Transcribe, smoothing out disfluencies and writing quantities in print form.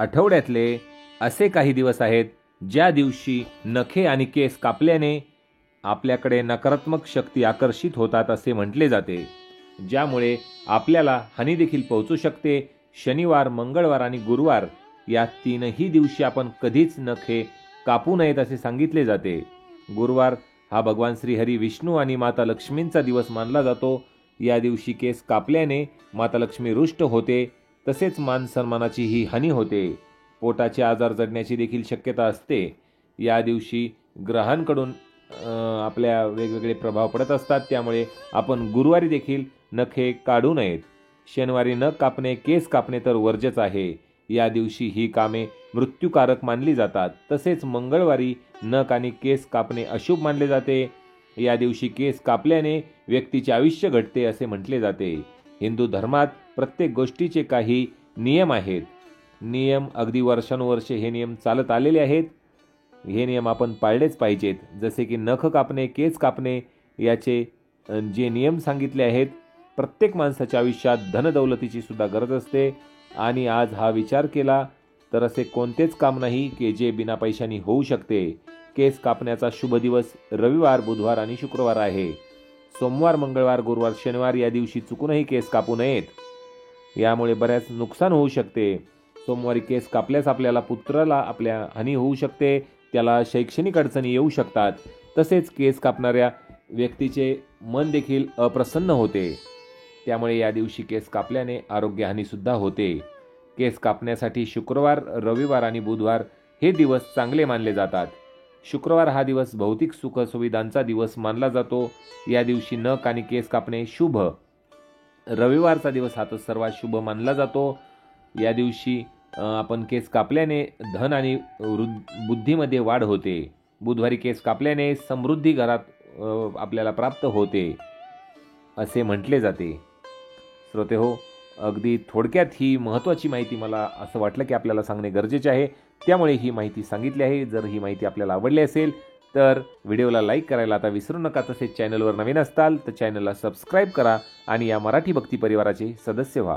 आठवड्यातले असे काही दिवस आहेत ज्या दिवशी नखे आणि केस कापल्याने आपल्याकडे नकारात्मक शक्ती आकर्षित होतात असे म्हटले जाते, ज्यामुळे आपल्याला हानी देखील पोहोचू शकते. शनिवार, मंगळवार आणि गुरुवार या तीनही दिवशी आपण कधीच नखे कापू नयेत असे सांगितले जाते. गुरुवार हा भगवान श्री हरी विष्णू आणि माता लक्ष्मींचा दिवस मानला जातो. या दिवशी केस कापल्याने माता लक्ष्मी रुष्ट होते, तसेच मान सन्मानाची ही हानी होते. पोटाचे आजार जडण्याची देखील शक्यता असते. या दिवशी ग्रहांकडून आपल्या वेगवेगळे प्रभाव पडत असतात, त्यामुळे आपण गुरुवारी देखील नखे काढू नयेत. शनिवारी नख कापणे, केस कापणे तर वर्ज्यच आहे. या दिवशी ही कामे मृत्यूकारक मानली जातात. तसेच मंगळवारी नख आणि केस कापणे अशुभ मानले जाते. या दिवशी केस कापल्याने व्यक्तीचे आयुष्य घटते असे म्हटले जाते. हिंदू धर्मात प्रत्येक गोष्टीचे काही नियम आहेत. नियम अगदी वर्षानुवर्षे हे नियम चालत आलेले आहेत. हे नियम आपण पाळलेच पाहिजेत. जसे की नख कापणे, केस कापणे याचे जे नियम सांगितले आहेत. प्रत्येक माणसाच्या आयुष्यात धनदौलतीची सुद्धा गरज असते आणि आज हा विचार केला तर असे कोणतेच काम नाही की जे बिना पैशांनी होऊ शकते. केस कापण्याचा शुभ दिवस रविवार, बुधवार आणि शुक्रवार आहे. सोमवार, मंगळवार, गुरुवार, शनिवार या दिवशी चुकूनही केस कापू नयेत. यामुळे बऱ्याच नुकसान होऊ शकते. सोमवारी केस कापल्यास आपल्याला पुत्राला आपल्या हानी होऊ शकते, त्याला शैक्षणिक अडचणी येऊ शकतात. तसेच केस कापणाऱ्या व्यक्तीचे मन देखील अप्रसन्न होते. त्यामुळे या दिवशी केस कापल्याने आरोग्य हानीसुद्धा होते. केस कापण्यासाठी शुक्रवार, रविवार आणि बुधवार हे दिवस चांगले मानले जातात. शुक्रवार हा दिवस भौतिक सुखसुविधांचा दिवस मानला जातो. या दिवशी नख आणि केस कापणे शुभ. रविवारचा दिवस हा तर सर्वात शुभ मानला जातो. या दिवशी आपण केस कापल्याने धन आणि बुद्धीमध्ये वाढ होते. बुधवारी केस कापल्याने समृद्धी घरात आपल्याला प्राप्त होते असे म्हटले जाते. श्रोतेहो, अगदी थोडक्यात ही महत्त्वाची माहिती मला असं वाटलं की आपल्याला सांगणे गरजेचे आहे, त्यामुळे ही माहिती सांगितली आहे. जर ही माहिती आपल्याला आवडली असेल तर व्हिडिओला लाईक करायला आता विसरू नका. तसेच चॅनलवर नवीन असताल तर चॅनलला सबस्क्राईब करा आणि या मराठी भक्ती परिवाराचे सदस्य व्हा.